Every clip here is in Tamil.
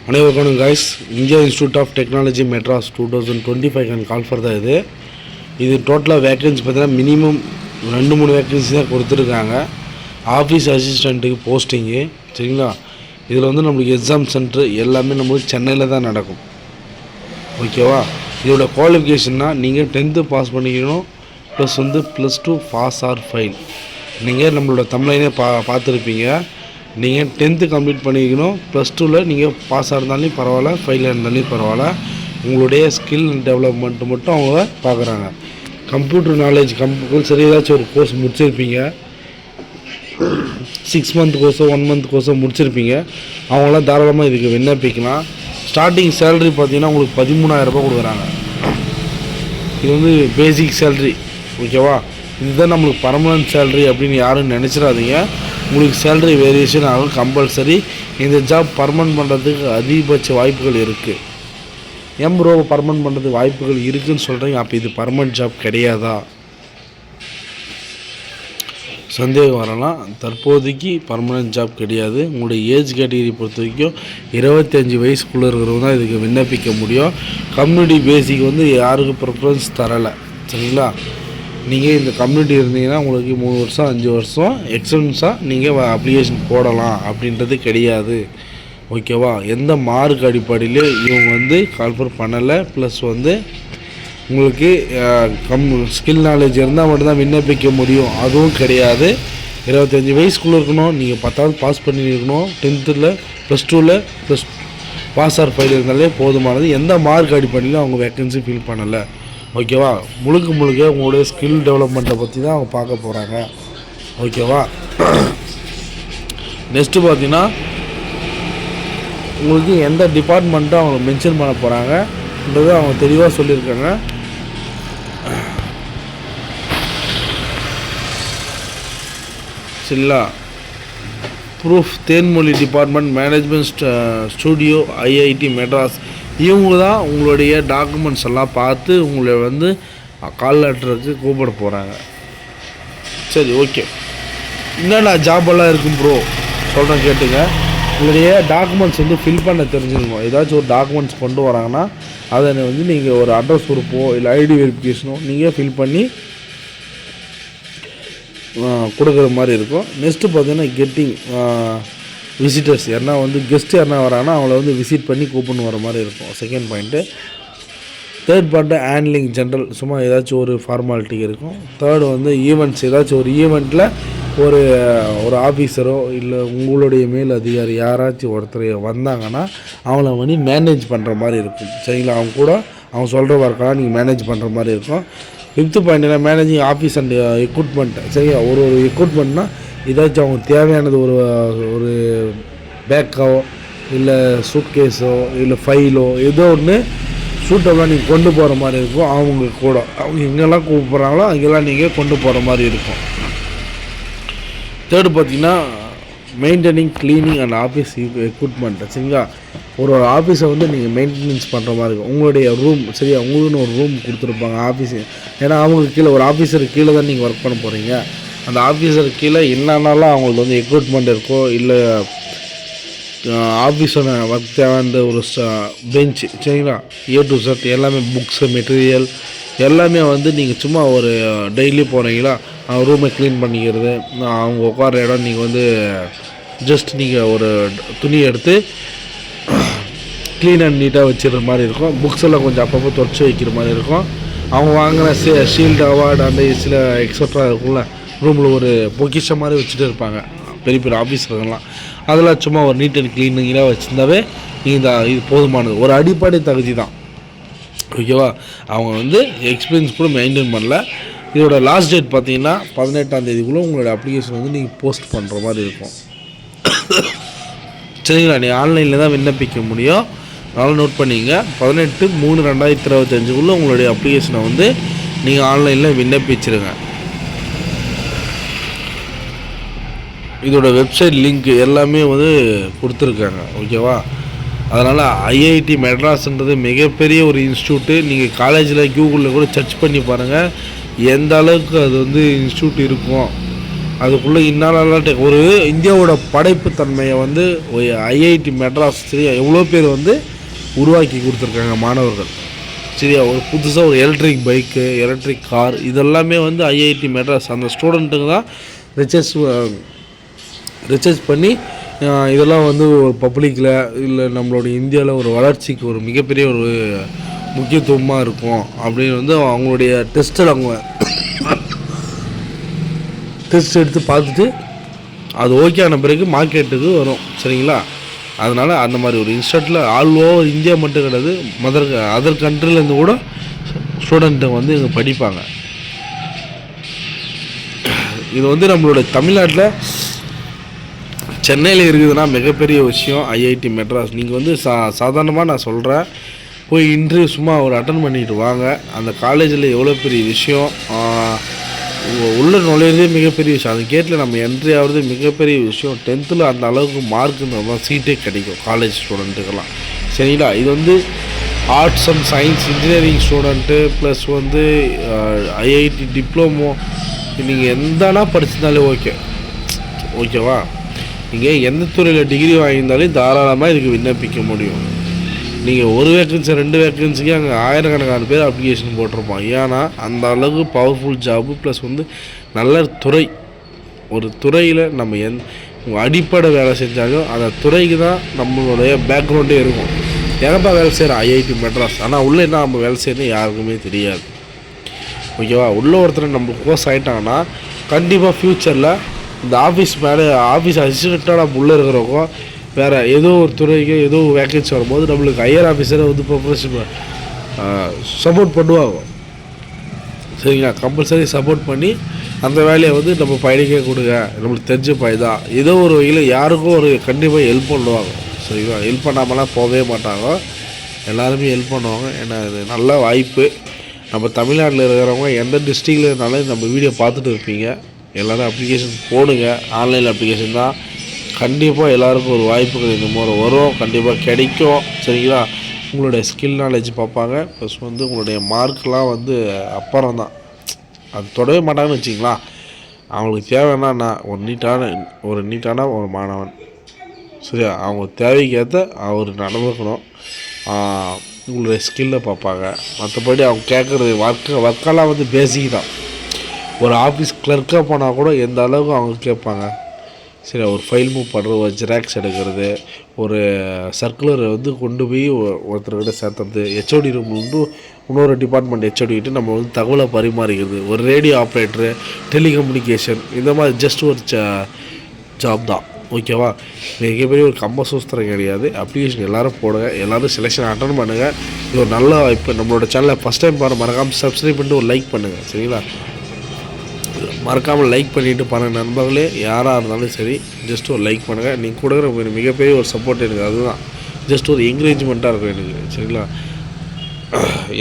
அனைவருக்கும் guys, India Institute of Technology Madras 2025 can call for இது டோட்டலாக வேக்கன்சி பார்த்தீங்கன்னா மினிமம் 2-3 வேக்கன்சி தான் கொடுத்துருக்காங்க. ஆஃபீஸ் அசிஸ்டண்ட்டுக்கு போஸ்டிங்கு சரிங்களா. இதில் வந்து நம்மளுக்கு எக்ஸாம் சென்டர் எல்லாமே நம்மளுக்கு சென்னையில் தான் நடக்கும். ஓகேவா. இதோட குவாலிஃபிகேஷன்னா நீங்கள் 10th பாஸ் பண்ணிக்கணும், ப்ளஸ் வந்து +2 பாஸ் ஆர் ஃபெயில். நீங்கள் நம்மளோட தமிழ்லைனே பார்த்துருப்பீங்க. நீங்கள் 10th கம்ப்ளீட் பண்ணிக்கணும், +2ல் நீங்கள் பாஸாக இருந்தாலும் பரவாயில்ல, ஃபெயிலாக இருந்தாலும் பரவாயில்ல. உங்களுடைய ஸ்கில் டெவலப்மெண்ட்டு மட்டும் அவங்க பார்க்குறாங்க. கம்ப்யூட்டர் நாலேஜ் கம்பல்சரி ஏதாச்சும் ஒரு கோர்ஸ் முடிச்சிருப்பீங்க, 6 மந்த் கோர்ஸோ 1 மந்த் கோர்ஸோ முடிச்சிருப்பீங்க. அவங்களாம் தாராளமாக இதுக்கு விண்ணப்பிக்கலாம். ஸ்டார்டிங் சேலரி பார்த்தீங்கன்னா உங்களுக்கு 13,000 ரூபாய் கொடுக்குறாங்க. இது வந்து பேசிக் சேலரி. ஓகேவா. இதுதான் நம்மளுக்கு பர்மனன்ட் சேலரி அப்படின்னு யாரும் நினச்சிடாதீங்க. உங்களுக்கு சேலரி வேரியேஷன் ஆகும் கம்பல்சரி. இந்த ஜாப் பர்மனன்ட் பண்ணுறதுக்கு அதிகபட்ச வாய்ப்புகள் இருக்குது. ப்ரோ பர்மனன்ட் பண்ணுறதுக்கு வாய்ப்புகள் இருக்குதுன்னு சொல்கிறீங்க, அப்போ இது பர்மனன்ட் ஜாப் கிடையாதா சந்தேகம் வரலாம். தற்போதைக்கு பர்மனன்ட் ஜாப் கிடையாது. உங்களுடைய ஏஜ் கேட்டகரி பொறுத்த வரைக்கும் 25 வயசுக்குள்ளே இருக்கிறவங்க தான் இதுக்கு விண்ணப்பிக்க முடியும். கம்யூனிட்டி பேசிக் வந்து யாருக்கும் ப்ரிஃபரன்ஸ் தரலை சரிங்களா. நீங்கள் இந்த கம்யூனிட்டி இருந்தீங்கன்னா உங்களுக்கு 3 வருஷம் 5 வருஷம் எக்ஸ்பீரியன்ஸாக நீங்கள் அப்ளிகேஷன் போடலாம் அப்படின்றது கிடையாது. ஓகேவா. எந்த மார்க் அடிப்படையிலே இவங்க வந்து கால்ஃபர் பண்ணலை. ப்ளஸ் வந்து உங்களுக்கு ஸ்கில் நாலேஜ் இருந்தால் மட்டும்தான் விண்ணப்பிக்க முடியும், அதுவும் கிடையாது. 25 வயசுக்குள்ளே இருக்கணும், நீங்கள் 10th பாஸ் பண்ணியிருக்கணும், 10th +2ல் ப்ளஸ் பாஸ் ஆர் ஃபெயில் இருந்தாலே போதுமானது. எந்த மார்க் அடிப்படையிலும் அவங்க வேக்கன்சி ஃபில் பண்ணலை. ஓகேவா. முழுக்க உங்களுடைய ஸ்கில் டெவலப்மெண்ட்டை பற்றி தான் அவங்க பார்க்க போகிறாங்க. ஓகேவா. நெக்ஸ்ட்டு பார்த்தீங்கன்னா உங்களுக்கு எந்த டிபார்ட்மெண்ட்டும் அவங்க மென்ஷன் பண்ண போகிறாங்கன்றது அவங்க தெளிவாக சொல்லியிருக்காங்க. சரிங்களா. Proof Thenmozhi department, management studio, IIT Madras, இவங்க தான் உங்களுடைய டாக்குமெண்ட்ஸ் எல்லாம் பார்த்து உங்களை வந்து கால் லெட்டருக்கு கூப்பிட போகிறாங்க. சரி ஓகே. என்னென்ன ஜாபெல்லாம் இருக்கும் ப்ரோ சொல்கிறேன் கேட்டுங்க. உங்களுடைய டாக்குமெண்ட்ஸ் வந்து ஃபில் பண்ண தெரிஞ்சுக்கணும். ஏதாச்சும் ஒரு டாக்குமெண்ட்ஸ் கொண்டு வராங்கன்னா அதை வந்து நீங்கள் ஒரு அட்ரஸ் ப்ரூஃபோ இல்லை ஐடி வெரிஃபிகேஷனோ நீங்கள் ஃபில் பண்ணி கொடுக்குற மாதிரி இருக்கும். நெக்ஸ்ட்டு பார்த்தீங்கன்னா கெட்டிங் விசிட்டர்ஸ், யாருனா வந்து கெஸ்ட்டு யாருனா வராங்கன்னா அவங்கள வந்து விசிட் பண்ணி கூப்பிட்டு வர மாதிரி இருக்கும். Second point. Third point handling general, சும்மா ஏதாச்சும் ஒரு ஃபார்மாலிட்டி இருக்கும். தேர்டு வந்து ஈவெண்ட்ஸ், ஏதாச்சும் ஒரு ஈவெண்ட்டில் ஒரு ஆஃபீஸரோ இல்லை உங்களுடைய மேல் அதிகாரி யாராச்சும் ஒருத்தர் வந்தாங்கன்னா அவங்கள வந்து மேனேஜ் பண்ணுற மாதிரி இருக்கும் சரிங்களா. அவங்க சொல்கிற ஒர்க்கெல்லாம் நீங்கள் மேனேஜ் பண்ணுற மாதிரி இருக்கும். 5th பாயிண்ட்னா மேனேஜிங் ஆஃபீஸ் அண்ட் எக்யூப்மெண்ட் சரியா. ஒரு எக்யூப்மெண்ட்னால் ஏதாச்சும் அவங்க தேவையானது ஒரு பேக்கோ இல்லை சூட்கேஸோ இல்லை ஃபைலோ ஏதோ ஒன்று சூட்டெல்லாம் நீங்கள் கொண்டு போகிற மாதிரி இருக்கும். அவங்க கூட அவங்க எங்கெல்லாம் கூப்பிட்றாங்களோ அங்கெல்லாம் நீங்கள் கொண்டு போகிற மாதிரி இருக்கும். தேர்டு பார்த்திங்கன்னா maintaining cleaning and office equipment சரிங்களா. ஒரு ஆஃபீஸை வந்து நீங்கள் மெயின்டெனன்ஸ் பண்ணுற மாதிரி இருக்கும். உங்களுடைய ரூம் சரியா, உங்களுக்குன்னு ஒரு ரூம் கொடுத்துருப்பாங்க ஆஃபீஸு. ஏன்னா அவங்களுக்கு கீழே ஒரு ஆஃபீஸருக்கு கீழே தான் நீங்கள் ஒர்க் பண்ண போகிறீங்க. அந்த ஆஃபீஸருக்கு கீழே என்னன்னாலும் அவங்களுக்கு வந்து எக்யூப்மெண்ட் இருக்கோ இல்லை ஆஃபீஸோட ஒர்க் தேவையான ஒரு பெஞ்சு சரிங்களா, A to Z எல்லாமே புக்ஸு மெட்டீரியல் எல்லாமே வந்து நீங்கள் சும்மா ஒரு டெய்லி போகிறீங்களா ரூமை க்ளீன் பண்ணிக்கிறது, அவங்க உட்கார இடம் நீங்கள் வந்து ஜஸ்ட் நீங்கள் ஒரு துணி எடுத்து க்ளீன் அண்ட் நீட்டாக வச்சுருற மாதிரி இருக்கும். புக்ஸ் எல்லாம் கொஞ்சம் அப்பப்போ தொடச்சி வைக்கிற மாதிரி இருக்கும். அவங்க வாங்கின ஷீல்டு அவார்டு அந்த சில எக்ஸட்ரா இருக்கும்ல ரூமில் ஒரு பொக்கிஷம் மாதிரி வச்சுட்டு இருப்பாங்க பெரிய ஆஃபீஸர்லாம். அதெல்லாம் சும்மா ஒரு நீட் அண்ட் க்ளீனிங்காக வச்சுருந்தாவே நீங்கள் இது போதுமானது. ஒரு அடிப்படை தகுதி தான். ஓகேவா. அவங்க வந்து எக்ஸ்பீரியன்ஸ் கூட மெயின்டைன் பண்ணல. இதோட லாஸ்ட் டேட் பார்த்தீங்கன்னா 18ஆம் தேதிக்குள்ளே உங்களோட அப்ளிகேஷன் வந்து நீங்கள் போஸ்ட் பண்ணுற மாதிரி இருக்கும் சரிங்களா. நீங்கள் ஆன்லைனில் தான் விண்ணப்பிக்க முடியும். அதனால் நோட் பண்ணிங்க. 18/3/2025 உங்களுடைய அப்ளிகேஷனை வந்து நீங்கள் ஆன்லைனில் விண்ணப்பிச்சிருங்க. இதோட வெப்சைட் லிங்க் எல்லாமே வந்து கொடுத்துருக்காங்க. ஓகேவா. அதனால் ஐஐடி மெட்ராஸ்ன்றது மிகப்பெரிய ஒரு இன்ஸ்டியூட்டு. நீங்கள் காலேஜில் கூகுளில் கூட சர்ச் பண்ணி பாருங்கள் எந்த அளவுக்கு அது வந்து இன்ஸ்டியூட் இருக்கும் அதுக்குள்ளே இன்னால ஒரு இந்தியாவோட படைப்பு தன்மையை வந்து ஐஐடி மெட்ராஸ் சரியா எவ்வளோ பேர் வந்து உருவாக்கி கொடுத்துருக்காங்க மாணவர்கள் சரியா. ஒரு புதுசாக ஒரு எலக்ட்ரிக் பைக்கு, எலக்ட்ரிக் கார் இதெல்லாமே வந்து ஐஐடி மெட்ராஸ் அந்த ஸ்டூடெண்ட்டுங்க தான் ரிசர்ச் பண்ணி இதெல்லாம் வந்து ஒரு பப்ளிக்கில் இல்லை நம்மளுடைய இந்தியாவில் ஒரு வளர்ச்சிக்கு ஒரு மிகப்பெரிய ஒரு முக்கியத்துவமாக இருக்கும் அப்படின்னு வந்து அவங்களுடைய டெஸ்ட்டில் அவங்க டெஸ்ட் எடுத்து பார்த்துட்டு அது ஓகே ஆன பிறகு மார்க்கெட்டுக்கு வரும் சரிங்களா. அதனால் அந்த மாதிரி ஒரு இன்ஸ்டியூட்டில் ஆல் ஓவர் இந்தியா மட்டும் கிடையாது, அதர் கண்ட்ரிலேருந்து கூட ஸ்டூடெண்ட்டு வந்து இங்கே படிப்பாங்க. இது வந்து நம்மளோட தமிழ்நாட்டில் சென்னையில் இருக்குதுன்னா மிகப்பெரிய விஷயம் ஐஐடி மெட்ராஸ். நீங்கள் வந்து சாதாரணமாக நான் சொல்கிறேன், போய் இன்டர்வியூ சும்மா ஒரு அட்டன் பண்ணிட்டு வாங்க. அந்த காலேஜில் எவ்வளோ பெரிய விஷயம், உள்ள நுழையிறதே மிகப்பெரிய விஷயம். அந்த கேட்டில் நம்ம என்ட்ரி ஆகிறது மிகப்பெரிய விஷயம். 10th அந்த அளவுக்கு மார்க்குன்னு சீட்டே கிடைக்கும் காலேஜ் ஸ்டூடெண்ட்டுக்கெல்லாம் சரிங்களா. இது வந்து arts and science engineering student plus வந்து ஐஐடி டிப்ளமோ நீங்கள் எந்தனா படிச்சிருந்தாலே ஓகேவா. நீங்கள் எந்த துறையில் டிகிரி வாங்கியிருந்தாலும் தாராளமாக இதுக்கு விண்ணப்பிக்க முடியும். நீங்கள் ஒரு வேக்கன்சி 2 வேக்கன்சிக்கு அங்கே ஆயிரக்கணக்கான பேர் அப்ளிகேஷன் போட்டிருப்போம். ஏன்னா அந்த அளவுக்கு பவர்ஃபுல் ஜாபு ப்ளஸ் வந்து நல்ல துறை. ஒரு துறையில் நம்ம உங்கள் அடிப்படை வேலை செஞ்சாலும் அந்த துறைக்கு தான் நம்மளுடைய பேக்ரவுண்டே இருக்கும். எங்கப்பா வேலை செய்கிற ஐஐடி மெட்ராஸ், ஆனால் உள்ளே என்ன நம்ம வேலை செய்யணும் யாருக்குமே தெரியாது ஓகேவா. உள்ளே ஒருத்தர் நம்ம கோர்ஸ் ஆகிட்டாங்கன்னா கண்டிப்பாக ஃப்யூச்சரில் இந்த ஆஃபீஸ் அசிஸ்டண்ட்டாக நம்ம உள்ளே இருக்கிறவங்க வேறு ஏதோ ஒரு துறைக்கு ஏதோ வேக்கன்சி வரும்போது நம்மளுக்கு ஹையர் ஆஃபீஸரை வந்து ப்ரொஃபஷனல் சப்போர்ட் பண்ணுவாங்க சரிங்களா. கம்பல்சரி சப்போர்ட் பண்ணி அந்த வேலையை வந்து நம்ம பையனுக்கே கொடுங்க, நம்மளுக்கு தெரிஞ்ச பையன் ஏதோ ஒரு வகையில் யாருக்கும் ஒரு கண்டிப்பாக ஹெல்ப் பண்ணுவாங்க சரிங்களா. ஹெல்ப் பண்ணாமலாம் போகவே மாட்டாங்க, எல்லாருமே ஹெல்ப் பண்ணுவாங்க. ஏன்னா இது நல்ல வாய்ப்பு. நம்ம தமிழ்நாட்டில் இருக்கிறவங்க எந்த டிஸ்ட்ரிக்டில் இருந்தாலும் நம்ம வீடியோ பார்த்துட்டு இருப்பீங்க. எல்லோரும் அப்ளிகேஷன் போடுங்க, ஆன்லைன் அப்ளிகேஷன் தான். கண்டிப்பாக எல்லாருக்கும் ஒரு வாய்ப்புகள் இந்த முறை வரும், கண்டிப்பாக கிடைக்கும் சரிங்களா. உங்களுடைய ஸ்கில் நாலேஜ் பார்ப்பாங்க, ப்ளஸ் வந்து உங்களுடைய மார்க்லாம் வந்து அப்புறம் தான், அது தொடவே மாட்டாங்கன்னு வச்சிங்களா. அவங்களுக்கு தேவைன்னா நான் ஒரு நீட்டான ஒரு மாணவன் சரியா. அவங்க தேவைக்கேற்ற அவர் நடந்துக்கணும். உங்களுடைய ஸ்கில்லை பார்ப்பாங்க. மற்றபடி அவங்க கேட்குறது ஒர்க்கெல்லாம் வந்து பேசிக் தான். ஒரு ஆஃபீஸ் கிளர்க்காக போனால் கூட எந்த அளவுக்கு அவங்க கேட்பாங்க சரி. ஒரு ஃபைல் மூவ் பண்ணுறது, ஒரு ஜெராக்ஸ் எடுக்கிறது, ஒரு சர்க்குலரை வந்து கொண்டு போய் ஒருத்தர்கிட்ட சேர்த்துறது, ஹெச்ஓடி ரூம் வந்து இன்னொரு டிபார்ட்மெண்ட் ஹெச்ஓடிக்கிட்ட நம்ம வந்து தகவலை பரிமாறிக்கிறது, ஒரு ரேடியோ ஆப்ரேட்டரு, டெலிகம்யூனிகேஷன், இந்த மாதிரி ஜஸ்ட் ஒரு ஜாப் தான் ஓகேவா. மிகப்பெரிய ஒரு சூஸ்திரம் கிடையாது. அப்ளிகேஷன் எல்லோரும் போடுங்க, எல்லோரும் செலெக்ஷன் அட்டன் பண்ணுங்கள். இது ஒரு நல்ல வாய்ப்பு. நம்மளோட சேனலை ஃபஸ்ட் டைம் மறக்காமல் சப்ஸ்கிரைப் பண்ணிட்டு ஒரு லைக் பண்ணுங்கள் சரிங்களா. மறக்காமல் லைக் பண்ணிவிட்டு பாருங்கள் நண்பர்களே, யாராக இருந்தாலும் சரி ஜஸ்ட் ஒரு லைக் பண்ணுங்கள். நீங்கள் கொடுக்குற மிகப்பெரிய ஒரு சப்போர்ட் எனக்கு அதுதான், ஜஸ்ட் ஒரு என்கரேஜ்மெண்ட்டாக இருக்கும் எனக்கு சரிங்களா.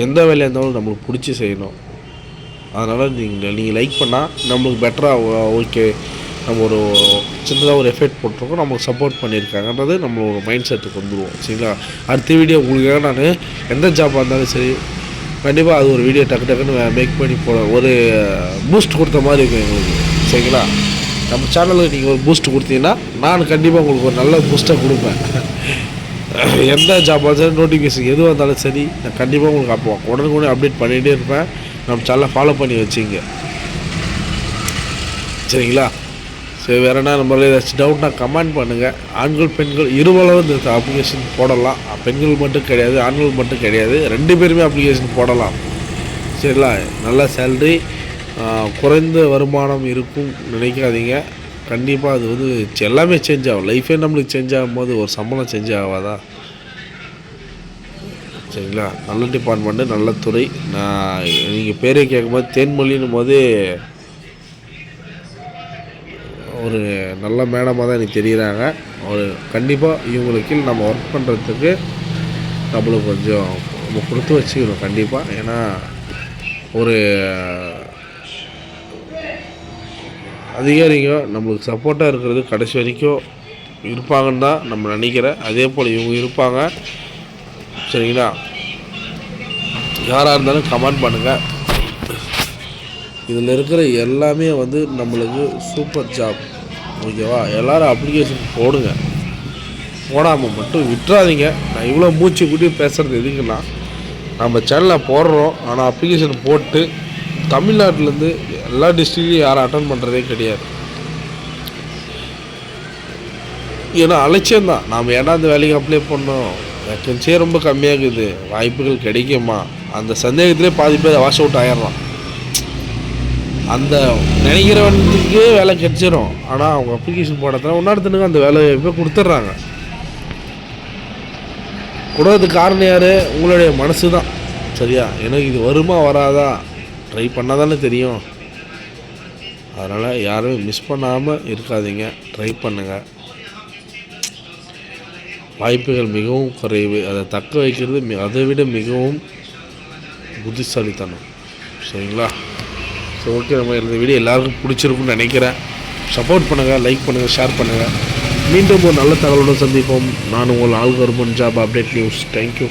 எந்த வேலையாக இருந்தாலும் நம்மளுக்கு பிடிச்சி செய்யணும். அதனால் நீங்கள் லைக் பண்ணால் நம்மளுக்கு பெட்டராக ஓகே, நம்ம ஒரு சின்னதாக ஒரு எஃபெக்ட் போட்டிருக்கோம், நமக்கு சப்போர்ட் பண்ணியிருக்காங்கன்றது நம்ம ஒரு மைண்ட் செட்டுக்கு வந்துடுவோம் சரிங்களா. அடுத்த வீடியோ உங்களுக்காக நான் எந்த ஜாப்பாக இருந்தாலும் சரி கண்டிப்பாக அது ஒரு வீடியோ டக்குன்னு மேக் பண்ணி ஒரு பூஸ்ட் கொடுத்த மாதிரி இருக்கும் எங்களுக்கு சரிங்களா. நம்ம சேனலுக்கு நீங்கள் ஒரு பூஸ்ட் கொடுத்தீங்கன்னா நான் கண்டிப்பாக உங்களுக்கு ஒரு நல்ல பூஸ்ட்டாக கொடுப்பேன். எந்த ஜாப் இருந்தாலும் நோட்டிஃபிகேஷன் எதுவாக இருந்தாலும் சரி நான் கண்டிப்பாக உங்களுக்கு அப்போ உடனுக்குடனே அப்டேட் பண்ணிகிட்டே இருப்பேன். நம்ம சேனலை ஃபாலோ பண்ணி வச்சிங்க சரிங்களா. சரி, வேறு என்ன நம்மள ஏதாச்சும் டவுட்னா கமெண்ட் பண்ணுங்கள். ஆண்கள் பெண்கள் இருவரும் இந்த அப்ளிகேஷன் போடலாம். பெண்கள் மட்டும் கிடையாது, ஆண்கள் மட்டும் கிடையாது, 2 பேருமே அப்ளிகேஷன் போடலாம் சரிங்களா. நல்ல சேல்ரி, குறைந்த வருமானம் இருக்கும் நினைக்காதீங்க. கண்டிப்பாக அது வந்து எல்லாமே சேஞ்ச் ஆகும். லைஃபே நம்மளுக்கு சேஞ்ச் ஆகும்போது ஒரு சம்பளம் சேஞ்ச் ஆகாதா சரிங்களா. நல்ல டிபார்ட்மெண்ட்டு, நல்ல துறை. நான் நீங்கள் பேரே கேட்கும்போது தேன்மொழின்னும் போது ஒரு நல்ல மேடமாக தான் எனக்கு தெரிகிறாங்க. ஒரு கண்டிப்பாக இவங்களுக்கு நம்ம ஒர்க் பண்ணுறதுக்கு நம்மளுக்கு கொஞ்சம் நம்ம கொடுத்து வச்சுக்கணும் கண்டிப்பாக. ஏன்னா ஒரு அதிகாரிங்க நம்மளுக்கு சப்போர்ட்டாக இருக்கிறது கடைசி வரைக்கும் இருப்பாங்கன்னு தான் நம்ம நினைக்கிறேன். அதே போல் இவங்க இருப்பாங்க சரிங்களா. யாராக இருந்தாலும் கமெண்ட் பண்ணுங்கள். இதில் இருக்கிற எல்லாமே வந்து நம்மளுக்கு சூப்பர் ஜாப். ஓகேவா? எல்லோரும் அப்ளிகேஷன் போடுங்க, போடாமல் மட்டும் விட்டுறாதீங்க. நான் இவ்வளோ மூச்சு கூட்டி பேசுகிறது எதுக்குன்னா, நம்ம சேனலில் போடுறோம், ஆனால் அப்ளிகேஷன் போட்டு தமிழ்நாட்டிலேருந்து எல்லா டிஸ்ட்ரிக்ட்லையும் யாரும் அட்டன் பண்ணுறதே கிடையாது. ஏன்னா அலட்சியம்தான். நாம் ஏன்னா அந்த வேலைக்கு அப்ளை பண்ணோம், வேக்கன்சியே ரொம்ப கம்மியாகுது, வாய்ப்புகள் கிடைக்குமா, அந்த சந்தேகத்திலே பாதி பேர் வாஷ் அவுட் ஆகிடலாம். அந்த நினைக்கிறவனுக்கே வேலை கிடைச்சிடும், ஆனால் அவங்க அப்ளிகேஷன் போடுறதுனால இன்னொருத்தனுக்கு அந்த வேலையை இப்போ கொடுத்துட்றாங்க. கூடதுக்கு காரணம் யார்? உங்களுடைய மனசு தான். சரியா? எனக்கு இது வருமா வராதா ட்ரை பண்ணால் தானே தெரியும். அதனால் யாருமே மிஸ் பண்ணாமல் இருக்காதீங்க, ட்ரை பண்ணுங்கள். வாய்ப்புகள் மிகவும் குறைவு, அதை தக்க வைக்கிறது அதை விட மிகவும் புத்திசாலித்தனம். சரிங்களா? ஸோ ஓகே, நம்ம இந்த வீடியோ எல்லாருக்கும் பிடிச்சிருக்குன்னு நினைக்கிறேன். சப்போர்ட் பண்ணுங்கள், லைக் பண்ணுங்கள், ஷேர் பண்ணுங்கள். மீண்டும் ஒரு நல்ல தகவலுடன் சந்திப்போம். நான் உங்கள் ஆல்கர்பன் ஜாப் அப்டேட் நியூஸ். தேங்க்யூ.